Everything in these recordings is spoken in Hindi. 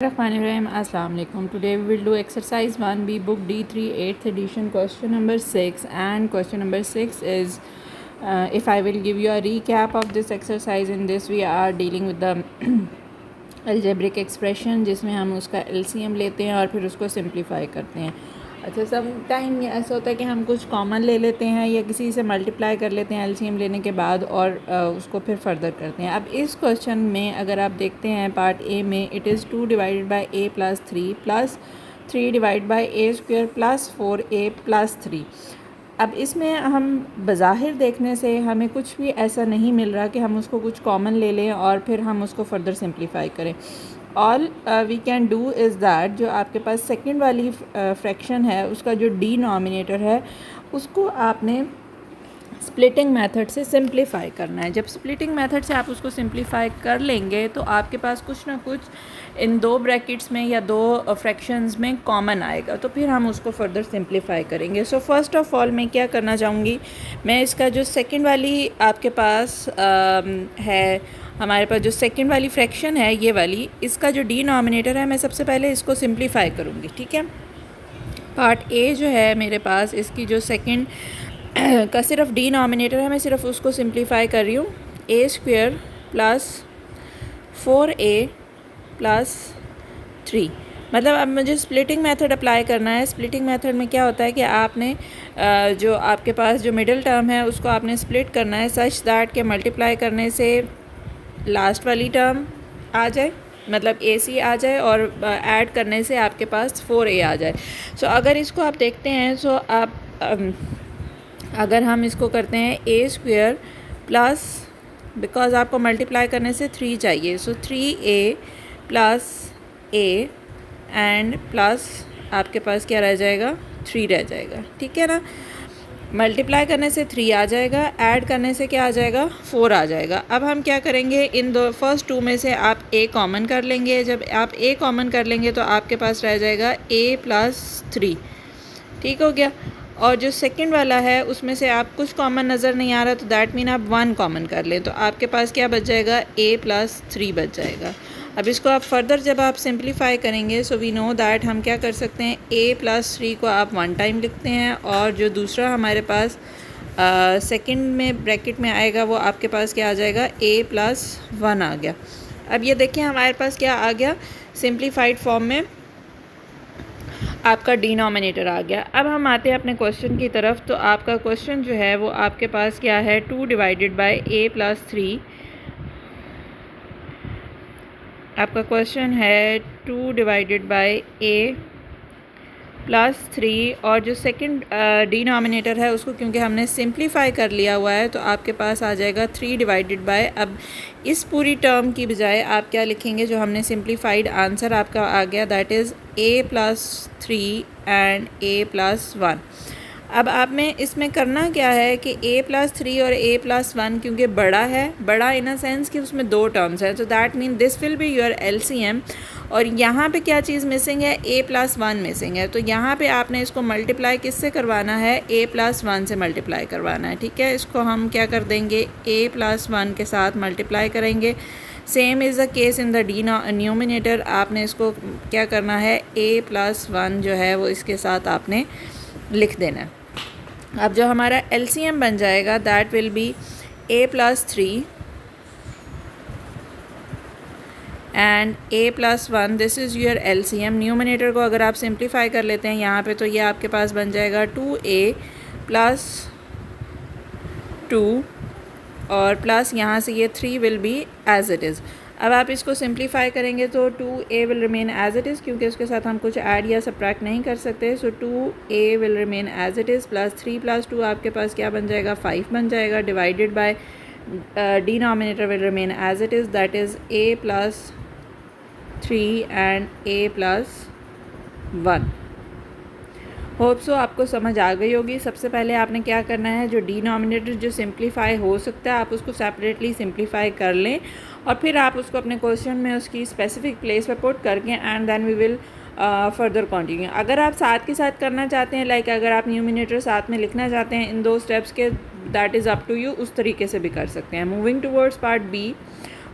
Assalamu alaikum. Today we will do exercise 1B book D3 8th edition question number 6, and question number 6 is if I will give you a recap of this exercise. In this we are dealing with the algebraic expression जिसमें हम उसका LCM लेते हैं और फिर उसको सिंप्लीफाई करते हैं। अच्छा, सम टाइम ये ऐसा होता है कि हम कुछ कॉमन ले लेते हैं या किसी से मल्टीप्लाई कर लेते हैं LCM लेने के बाद और उसको फिर फर्दर करते हैं। अब इस क्वेश्चन में अगर आप देखते हैं पार्ट ए में, it is 2 divided by A plus 3 plus 3 divide by A square plus 4a plus 3। अब इसमें हम बज़ाहिर देखने से हमें कुछ भी ऐसा नहीं मिल रहा कि हम उसको कुछ कॉमन ले लें और फिर हम उसको फर्दर सिंप्लीफाई करें। All we can do is that, जो आपके पास सेकंड वाली फ्रैक्शन है उसका जो डिनोमिनेटर है उसको आपने स्प्लिटिंग मेथड से सिंप्लीफाई करना है। जब स्प्लिटिंग मेथड से आप उसको सिंप्लीफाई कर लेंगे तो आपके पास कुछ ना कुछ इन दो ब्रैकेट्स में या दो फ्रैक्शंस में कॉमन आएगा, तो फिर हम उसको फर्दर सिंप्लीफाई करेंगे। सो फर्स्ट ऑफ ऑल मैं क्या करना चाहूँगी, मैं इसका जो सेकंड वाली आपके पास है, हमारे पास जो सेकंड वाली फ्रैक्शन है ये वाली, इसका जो डिनोमिनेटर है मैं सबसे पहले इसको सिंप्लीफाई करूँगी। ठीक है, पार्ट ए जो है मेरे पास, इसकी जो सेकंड का सिर्फ डिनोमिनेटर है मैं सिर्फ उसको सिंप्लीफाई कर रही हूँ। ए स्क्वेयर प्लस 4a प्लस 3, मतलब अब मुझे स्प्लिटिंग मेथड अप्लाई करना है। स्प्लिटिंग मेथड में क्या होता है कि आपने जो आपके पास जो मिडिल टर्म है उसको आपने स्प्लिट करना है सच दैट के मल्टीप्लाई करने से लास्ट वाली टर्म आ जाए, मतलब AC आ जाए, और ऐड करने से आपके पास 4a आ जाए। सो अगर इसको आप देखते हैं, सो आप अगर हम इसको करते हैं ए स्क्वेयर प्लस, बिकॉज आपको मल्टीप्लाई करने से 3 चाहिए, सो 3a plus a and plus आपके पास क्या रह जाएगा, 3 रह जाएगा। ठीक है ना, मल्टीप्लाई करने से 3 आ जाएगा, ऐड करने से क्या आ जाएगा, 4 आ जाएगा। अब हम क्या करेंगे, इन दो फर्स्ट टू में से आप a कॉमन कर लेंगे। जब आप a कॉमन कर लेंगे तो आपके पास रह जाएगा a प्लस 3। ठीक हो गया, और जो सेकंड वाला है उसमें से आप कुछ कॉमन नज़र नहीं आ रहा तो दैट मीन आप 1 कॉमन कर लें, तो आपके पास क्या बच जाएगा, a प्लस 3 बच जाएगा। अब इसको आप फर्दर जब आप सिंप्लीफाई करेंगे, सो वी नो दैट हम क्या कर सकते हैं, a प्लस 3 को आप 1 टाइम लिखते हैं और जो दूसरा हमारे पास सेकंड में ब्रैकेट में आएगा वो आपके पास क्या आ जाएगा, a प्लस 1 आ गया। अब ये देखिए हमारे पास क्या आ गया, सिंप्लीफाइड फॉर्म में आपका डिनोमिनेटर आ गया। अब हम आते हैं अपने क्वेश्चन की तरफ। तो आपका क्वेश्चन जो है वो आपके पास क्या है, 2 डिवाइडेड बाई a प्लस 3। आपका क्वेश्चन है 2 डिवाइडेड बाई a प्लस 3, और जो सेकंड डिनोमिनेटर है उसको क्योंकि हमने सिंप्लीफाई कर लिया हुआ है तो आपके पास आ जाएगा 3 डिवाइडेड बाय, अब इस पूरी टर्म की बजाय आप क्या लिखेंगे, जो हमने सिंप्लीफाइड आंसर आपका आ गया that is a plus 3 and a plus 1। अब आप में इसमें करना क्या है कि a प्लस 3 और a प्लस 1 क्योंकि बड़ा है, बड़ा इन अ सेंस कि उसमें 2 टर्म्स है, तो that mean this will be your LCM। और यहाँ पे क्या चीज़ मिसिंग है, a प्लस 1 मिसिंग है, तो यहाँ पे आपने इसको मल्टीप्लाई किससे करवाना है, a प्लस 1 से मल्टीप्लाई करवाना है। ठीक है, इसको हम क्या कर देंगे, a प्लस 1 के साथ मल्टीप्लाई करेंगे। Same is the case in the denominator, आपने इसको क्या करना है, a प्लस 1 जो है वो इसके साथ आपने लिख देना है। अब जो हमारा LCM बन जाएगा that will be a plus 3 and a plus 1, this is your LCM। Numerator को अगर आप सिंप्लीफाई कर लेते हैं यहाँ पे तो ये आपके पास बन जाएगा 2a प्लस 2, और प्लस यहाँ से ये 3 will be as it is. अब आप इसको सिंप्लीफाई करेंगे तो 2a will remain as it is, क्योंकि उसके साथ हम कुछ ऐड या सब्ट्रैक्ट नहीं कर सकते, so 2a will remain as it is plus 3 plus 2 आपके पास क्या बन जाएगा, 5 बन जाएगा, divided by denominator will remain as it is that is a plus 3 and a plus 1। Hope so आपको समझ आ गई होगी। सबसे पहले आपने क्या करना है, जो डिनोमिनेटर जो सिंप्लीफाई हो सकता है आप उसको सेपरेटली सिंप्लीफाई कर लें और फिर आप उसको अपने क्वेश्चन में उसकी स्पेसिफिक प्लेस पर पुट करके and then we will further continue. अगर आप साथ के साथ करना चाहते हैं, लाइक अगर आप न्यूमिनेटर साथ में लिखना चाहते हैं इन 2 स्टेप्स के, that is up to you, उस तरीके से भी कर सकते हैं। मूविंग टूवर्ड्स पार्ट बी,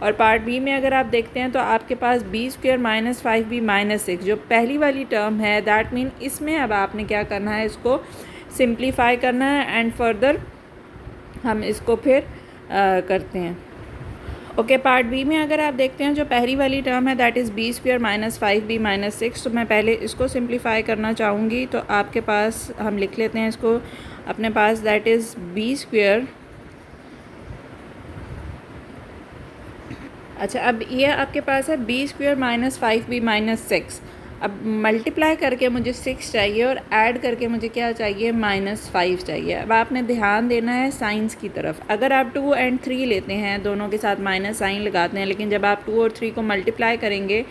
और पार्ट बी में अगर आप देखते हैं तो आपके पास B square minus 5b minus 6 जो पहली वाली टर्म है, दैट मीन इसमें अब आपने क्या करना है, इसको सिंप्लीफाई करना है एंड फर्दर हम इसको फिर करते हैं। ओके, पार्ट बी में अगर आप देखते हैं जो पहली वाली टर्म है that is B square minus 5b minus 6, तो मैं पहले इसको सिंप्लीफाई करना चाहूँगी। तो आपके पास हम लिख लेते हैं इसको अपने पास, दैट इज़ बी स्क्वायर, अच्छा अब ये आपके पास है B square minus 5b minus 6। अब मल्टीप्लाई करके मुझे 6 चाहिए और ऐड करके मुझे क्या चाहिए, -5 चाहिए। अब आपने ध्यान देना है साइंस की तरफ। अगर आप 2 और 3 लेते हैं, दोनों के साथ माइनस साइन लगाते हैं, लेकिन जब आप 2 और 3 को मल्टीप्लाई करेंगे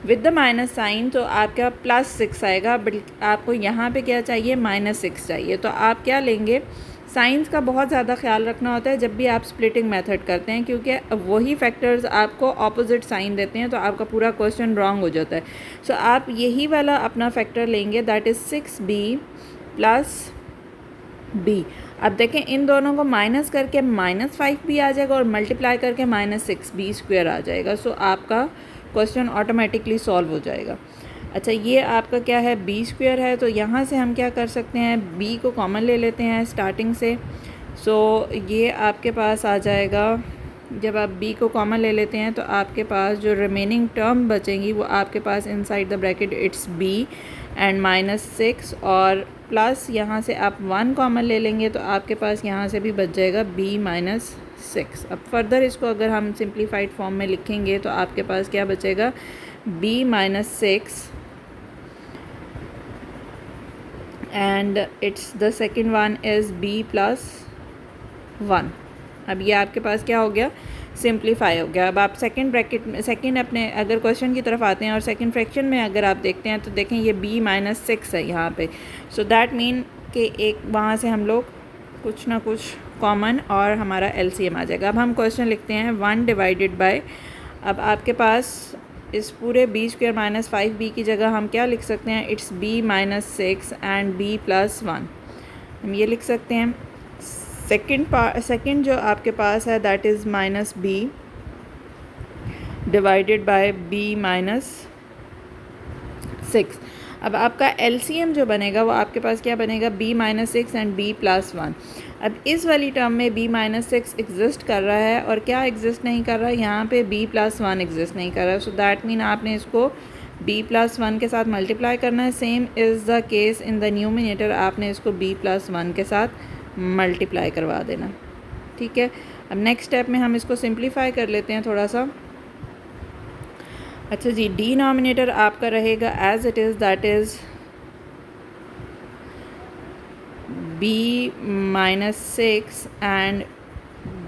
विद द माइनस साइन तो आपका +6 आएगा, बट आपको यहाँ पे क्या चाहिए, -6 चाहिए। तो आप क्या लेंगे, साइंस का बहुत ज़्यादा ख्याल रखना होता है जब भी आप स्प्लिटिंग मेथड करते हैं, क्योंकि वही फैक्टर्स आपको ऑपोजिट साइन देते हैं तो आपका पूरा क्वेश्चन रॉन्ग हो जाता है। सो आप यही वाला अपना फैक्टर लेंगे, that is 6b plus b। अब देखें इन दोनों को माइनस करके -5b आ जाएगा और मल्टीप्लाई करके -6b स्क्वायर आ जाएगा। सो आपका क्वेश्चन ऑटोमेटिकली सॉल्व हो जाएगा। अच्छा, ये आपका क्या है, बी स्क्वायर है, तो यहाँ से हम क्या कर सकते हैं, बी को कॉमन ले लेते हैं स्टार्टिंग से। सो ये आपके पास आ जाएगा, जब आप बी को कॉमन ले लेते हैं तो आपके पास जो रिमेनिंग टर्म बचेंगी वो आपके पास inside the bracket it's B and -6 और प्लस यहाँ से आप 1 कॉमन ले लेंगे तो आपके पास यहाँ से भी बच जाएगा b -6। अब फर्दर इसको अगर हम सिंप्लीफाइड फॉर्म में लिखेंगे तो आपके पास क्या बचेगा, b -6 and it's the second one is b plus 1। अब ये आपके पास क्या हो गया, सिंप्लीफाई हो गया। अब आप सेकंड ब्रैकेट में, सेकंड अपने अगर क्वेश्चन की तरफ आते हैं और सेकंड फ्रैक्शन में अगर आप देखते हैं तो देखें ये b -6 है यहाँ पे। सो दैट मीन कि एक वहाँ से हम लोग कुछ ना कुछ कॉमन और हमारा एलसीएम आ जाएगा। अब हम क्वेश्चन लिखते हैं 1 डिवाइडेड बाय, अब आपके पास इस पूरे बी स्क्वायर माइनस 5b की जगह हम क्या लिख सकते हैं, इट्स b -6 एंड b + 1, हम ये लिख सकते हैं। सेकंड जो आपके पास है that is -b divided by b -6। अब आपका एलसीएम जो बनेगा वो आपके पास क्या बनेगा, b -6 एंड b + 1। अब इस वाली टर्म में b -6 एग्जिस्ट कर रहा है और क्या एग्जिस्ट नहीं कर रहा है, यहाँ पे b + 1 एग्जिस्ट नहीं कर रहा है। सो दैट मीन आपने इसको b + 1 के साथ मल्टीप्लाई करना है। Same is the case in the numerator, आपने इसको b + 1 के साथ मल्टीप्लाई करवा देना, ठीक है। अब नेक्स्ट स्टेप में हम इसको सिंप्लीफाई कर लेते हैं थोड़ा सा। अच्छा जी, डिनोमिनेटर आपका रहेगा as it is, that is b -6 and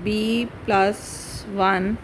b + 1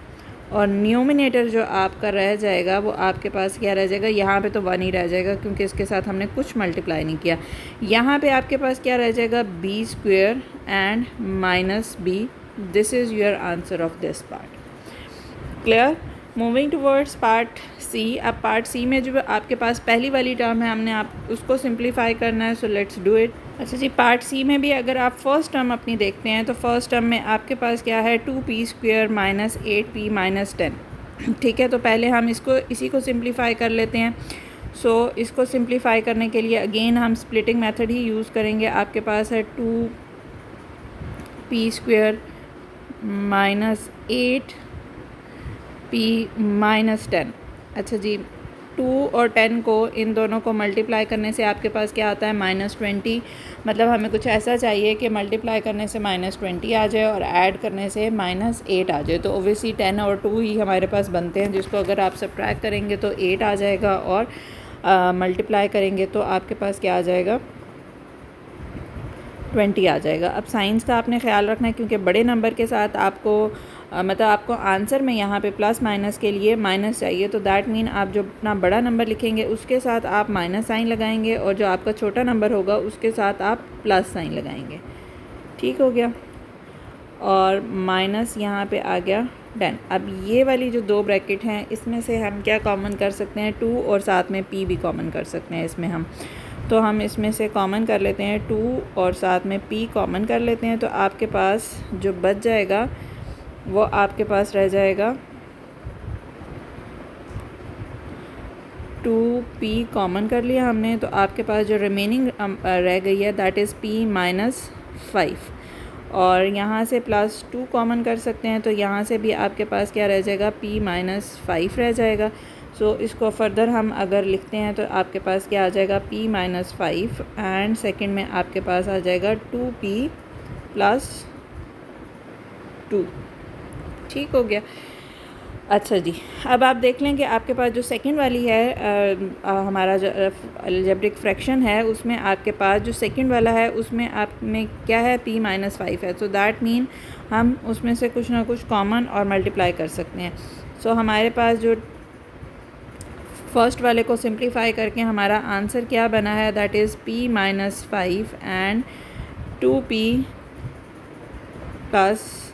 और न्यूमिनेटर जो आपका रह जाएगा वो आपके पास क्या रह जाएगा, यहाँ पे तो 1 ही रह जाएगा क्योंकि इसके साथ हमने कुछ मल्टीप्लाई नहीं किया। यहाँ पे आपके पास क्या रह जाएगा, b square and -b। This is your answer of this part. Clear. Moving towards part C. अब पार्ट सी में जो आपके पास पहली वाली टर्म है हमने आप उसको सिंप्लीफाई करना है, सो लेट्स डू इट। अच्छा जी, पार्ट सी में भी अगर आप फर्स्ट टर्म अपनी देखते हैं तो फर्स्ट टर्म में आपके पास क्या है, 2p स्क्वायर -8p -10, ठीक है। तो पहले हम इसी को सिंप्लीफाई कर लेते हैं। सो इसको सिंप्लीफाई करने के लिए अगेन हम स्प्लिटिंग मेथड ही यूज़ करेंगे। आपके पास है 2p स्क्वायर -8p -10। अच्छा जी, 2 और 10 को इन दोनों को मल्टीप्लाई करने से आपके पास क्या आता है, -20। मतलब हमें कुछ ऐसा चाहिए कि मल्टीप्लाई करने से -20 आ जाए और ऐड करने से -8 आ जाए। तो ओबियसली 10 और 2 ही हमारे पास बनते हैं, जिसको अगर आप सब्ट्रैक्ट करेंगे तो 8 आ जाएगा और मल्टीप्लाई करेंगे तो आपके पास क्या आ जाएगा, 20 आ जाएगा। अब साइंस का आपने ख्याल रखना है क्योंकि बड़े नंबर के साथ आपको मतलब आपको आंसर में यहाँ पे प्लस माइनस के लिए माइनस चाहिए। तो दैट मीन आप जो अपना बड़ा नंबर लिखेंगे उसके साथ आप माइनस साइन लगाएंगे और जो आपका छोटा नंबर होगा उसके साथ आप प्लस साइन लगाएंगे, ठीक हो गया। और माइनस यहाँ पे आ गया 10। अब ये वाली जो 2 ब्रैकेट हैं इसमें से हम क्या कॉमन कर सकते हैं, 2 और साथ में p भी कॉमन कर सकते हैं इसमें हम। तो हम इसमें से कॉमन कर लेते हैं 2 और साथ में p कॉमन कर लेते हैं। तो आपके पास जो बच जाएगा वो आपके पास रह जाएगा टू पी कॉमन कर लिया हमने, तो आपके पास जो रिमेनिंग रह गई है दैट इज़ p माइनस 5, और यहाँ से प्लस 2 कॉमन कर सकते हैं, तो यहाँ से भी आपके पास क्या रह जाएगा, p माइनस 5 रह जाएगा। सो इसको फर्दर हम अगर लिखते हैं तो आपके पास क्या आ जाएगा, p माइनस 5 एंड सेकेंड में आपके पास आ जाएगा 2p प्लस 2। ठीक हो गया। अच्छा जी, अब आप देख लें कि आपके पास जो सेकंड वाली है हमारा जो अलजेब्रिक फ्रैक्शन है, उसमें आपके पास जो सेकंड वाला है उसमें आप में क्या है, p माइनस 5 है। सो दैट मीन हम उसमें से कुछ ना कुछ कॉमन और मल्टीप्लाई कर सकते हैं। सो हमारे पास जो फर्स्ट वाले को सिंप्लीफाई करके हमारा आंसर क्या बना है, that is p minus 5 and 2p plus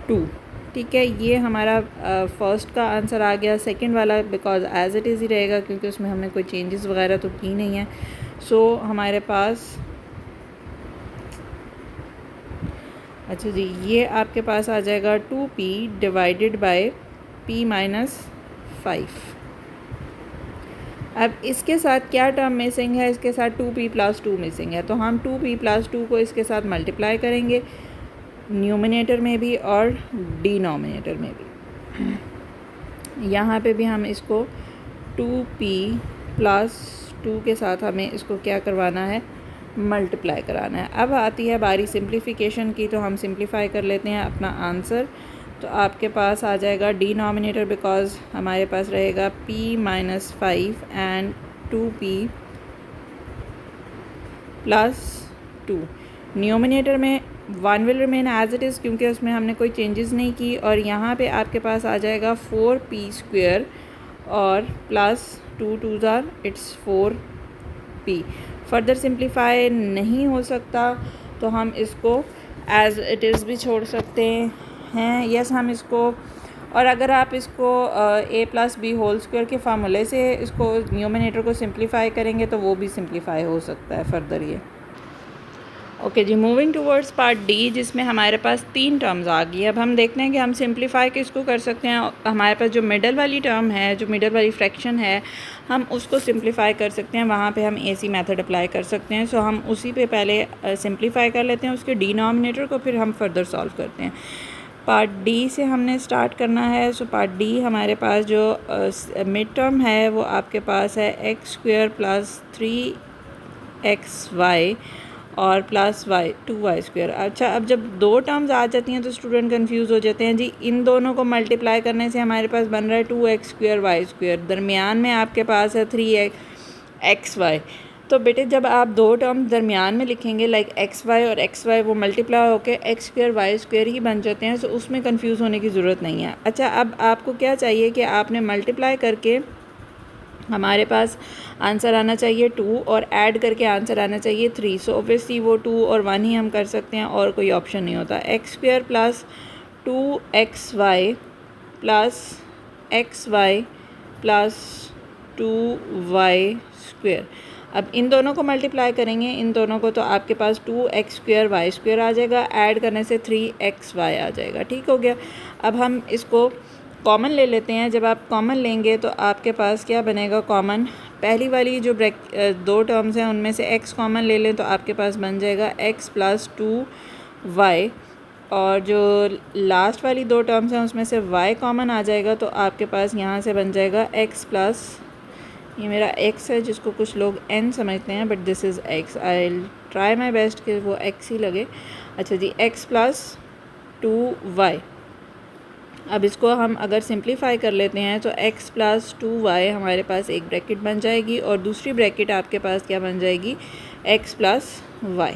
2। ठीक है, ये हमारा फर्स्ट का आंसर आ गया। सेकंड वाला बिकॉज एज इट इज़ ही रहेगा क्योंकि उसमें हमने कोई चेंजेस वगैरह तो की नहीं है। सो हमारे पास अच्छा जी, ये आपके पास आ जाएगा 2p divided by p minus 5। अब इसके साथ क्या टर्म मिसिंग है, इसके साथ 2p प्लस 2 मिसिंग है, तो हम 2p प्लस 2 को इसके साथ मल्टीप्लाई करेंगे न्यूमिनेटर में भी और डिनोमिनेटर में भी। यहाँ पे भी हम इसको 2p प्लस 2 के साथ हमें इसको क्या करवाना है, मल्टीप्लाई कराना है। अब आती है बारी सिंप्लीफिकेशन की, तो हम सिंप्लीफाई कर लेते हैं अपना आंसर। तो आपके पास आ जाएगा डिनोमिनेटर बिकॉज हमारे पास रहेगा p minus 5 and 2p plus 2। Numerator में 1 will remain as it is क्योंकि उसमें हमने कोई चेंजेस नहीं की, और यहाँ पे आपके पास आ जाएगा 4p स्क्वेयर और प्लस 2 2 ज़ार इट्स 4p। फर्दर सिंप्लीफाई नहीं हो सकता तो हम इसको एज इट इज़ भी छोड़ सकते हैं। यस, हम इसको, और अगर आप इसको a plus B whole square के फार्मूले से इसको न्यूमिनेटर को सिंप्लीफाई करेंगे तो वो भी सिंप्लीफाई हो सकता है फर्दर ये। ओके जी, मूविंग टूवर्ड्स पार्ट डी जिसमें हमारे पास 3 टर्म्स आ गई। अब हम देखते हैं कि हम सिंप्लीफाई किसको कर सकते हैं। हमारे पास जो मिडल वाली टर्म है, जो मिडल वाली फ्रैक्शन है, हम उसको सिंप्लीफाई कर सकते हैं, वहाँ पे हम एसी मेथड अप्लाई कर सकते हैं। सो हम उसी पे पहले सिंप्लीफाई कर लेते हैं उसके डिनोमिनेटर को, फिर हम फर्दर सॉल्व करते हैं। पार्ट डी से हमने स्टार्ट करना है। सो पार्ट डी हमारे पास जो मिड टर्म है वो आपके पास है एक्स स्क्वायर प्लस 3xy और प्लस वाई 2y स्क्वायर। अच्छा, अब जब दो टर्म्स आ जाती हैं तो स्टूडेंट कंफ्यूज हो जाते हैं जी। इन दोनों को मल्टीप्लाई करने से हमारे पास बन रहा है 2x स्क्वायर वाई स्क्वायर, दरमियान में आपके पास है 3xy। तो बेटे जब आप दो टर्म दरमियान में लिखेंगे लाइक xy और xy, वो मल्टीप्लाई होकर x स्क्वायर वाई स्क्वायर ही बन जाते हैं। सो उसमें कंफ्यूज होने की ज़रूरत नहीं है। अच्छा, अब आपको क्या चाहिए कि आपने मल्टीप्लाई करके हमारे पास आंसर आना चाहिए 2 और ऐड करके आंसर आना चाहिए 3। सो ऑब्वियसली वो 2 और 1 ही हम कर सकते हैं और कोई ऑप्शन नहीं होता। X square plus 2xy plus xy plus 2y square. अब इन दोनों को मल्टीप्लाई करेंगे, इन दोनों को, तो आपके पास 2x स्क्वायर वाई स्क्वायर आ जाएगा, ऐड करने से 3xy आ जाएगा। ठीक हो गया। अब हम इसको कॉमन ले लेते हैं। जब आप कॉमन लेंगे तो आपके पास क्या बनेगा, कॉमन पहली वाली जो दो टर्म्स हैं उनमें से x कॉमन ले लें तो आपके पास बन जाएगा x प्लस 2y, और जो लास्ट वाली दो टर्म्स हैं उसमें से y कॉमन आ जाएगा तो आपके पास यहाँ से बन जाएगा x प्लस, ये मेरा x है जिसको कुछ लोग n समझते हैं but this is x, I will try my best कि वो x ही लगे। अच्छा जी, x प्लस 2y। अब इसको हम अगर सिंप्लीफाई कर लेते हैं तो x प्लस 2y हमारे पास एक ब्रैकेट बन जाएगी और दूसरी ब्रैकेट आपके पास क्या बन जाएगी, x प्लस y।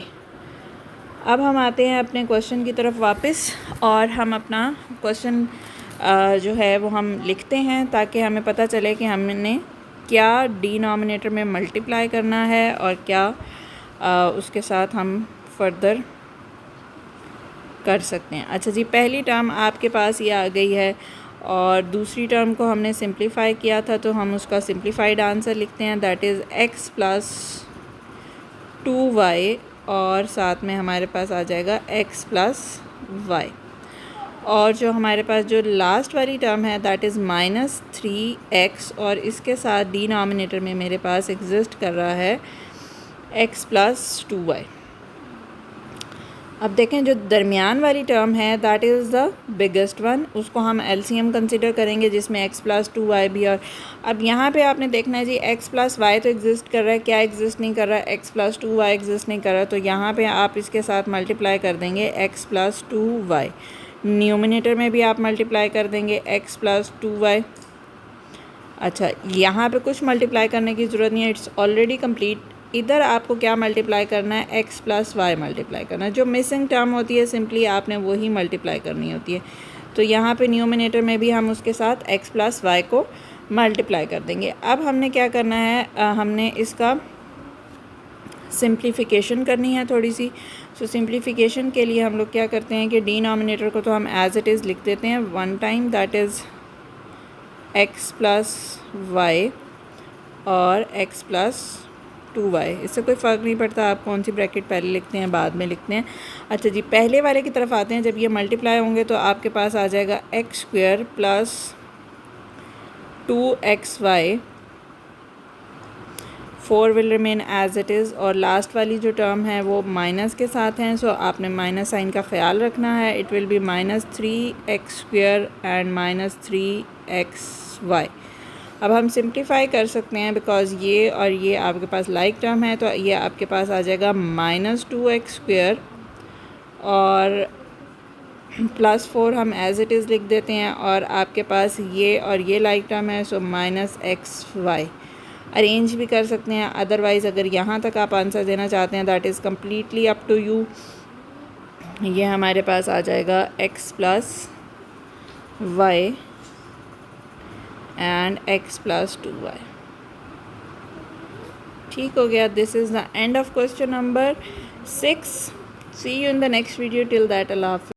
अब हम आते हैं अपने क्वेश्चन की तरफ वापस और हम अपना क्वेश्चन जो है वो हम लिखते हैं ताकि हमें पता चले कि हमने क्या डिनोमिनेटर में मल्टीप्लाई करना है और क्या उसके साथ हम फर्दर कर सकते हैं। अच्छा जी, पहली टर्म आपके पास ये आ गई है और दूसरी टर्म को हमने सिंप्लीफाई किया था तो हम उसका सिंप्लीफाइड आंसर लिखते हैं, that is x plus 2y और साथ में हमारे पास आ जाएगा x प्लस y। और जो हमारे पास जो लास्ट वाली टर्म है दैट इज़ -3x, और इसके साथ डिनोमिनेटर में मेरे पास एग्जिस्ट कर रहा है x + 2y। अब देखें जो दरमियान वाली टर्म है that is the biggest one, उसको हम LCM कंसिडर करेंगे जिसमें x + 2y भी। और अब यहाँ पे आपने देखना है जी x + y तो एग्जिस्ट कर रहा है, क्या एग्जिस्ट नहीं कर रहा है, x + 2y एग्जिस्ट नहीं कर रहा, तो यहाँ पे आप इसके साथ मल्टीप्लाई कर देंगे x + 2y। न्यूमिनेटर में भी आप मल्टीप्लाई कर देंगे x + 2y। अच्छा, यहाँ पे कुछ मल्टीप्लाई करने की ज़रूरत नहीं है, इट्स ऑलरेडी कंप्लीट। इधर आपको क्या मल्टीप्लाई करना है, x + y मल्टीप्लाई करना है। जो मिसिंग टर्म होती है सिंपली आपने वही मल्टीप्लाई करनी होती है। तो यहाँ पे न्यूमिनेटर में भी हम उसके साथ x + y को मल्टीप्लाई कर देंगे। अब हमने क्या करना है, हमने इसका सिंप्लीफिकेशन करनी है थोड़ी सी। सो सिंप्लीफिकेशन के लिए हम लोग क्या करते हैं कि डिनोमिनेटर को तो हम एज़ इट इज़ लिख देते हैं 1 time, that is x + y और x + 2y। इससे कोई फ़र्क नहीं पड़ता आप कौन सी ब्रैकेट पहले लिखते हैं बाद में लिखते हैं। अच्छा जी, पहले वाले की तरफ आते हैं। जब ये मल्टीप्लाई होंगे तो आपके पास आ जाएगा x² + 2xy, 4 will remain as it is, और लास्ट वाली जो टर्म है वो माइनस के साथ हैं। सो आपने माइनस साइन का ख्याल रखना है। It will be -3x² and -3xy। अब हम सिंप्लीफाई कर सकते हैं बिकॉज़ ये और ये आपके पास लाइक टर्म है, तो ये आपके पास आ जाएगा -2x² और +4 हम एज़ इट इज़ लिख देते हैं, और आपके पास ये और ये लाइक टर्म है, सो -xy। अरेंज भी कर सकते हैं, अदरवाइज़ अगर यहाँ तक आप आंसर देना चाहते हैं that is completely up to you. ये हमारे पास आ जाएगा x + y and x + 2y। ठीक हो गया। This is the end of question number 6। See you in the next video. Till that, अल्लाह हाफ़िज़।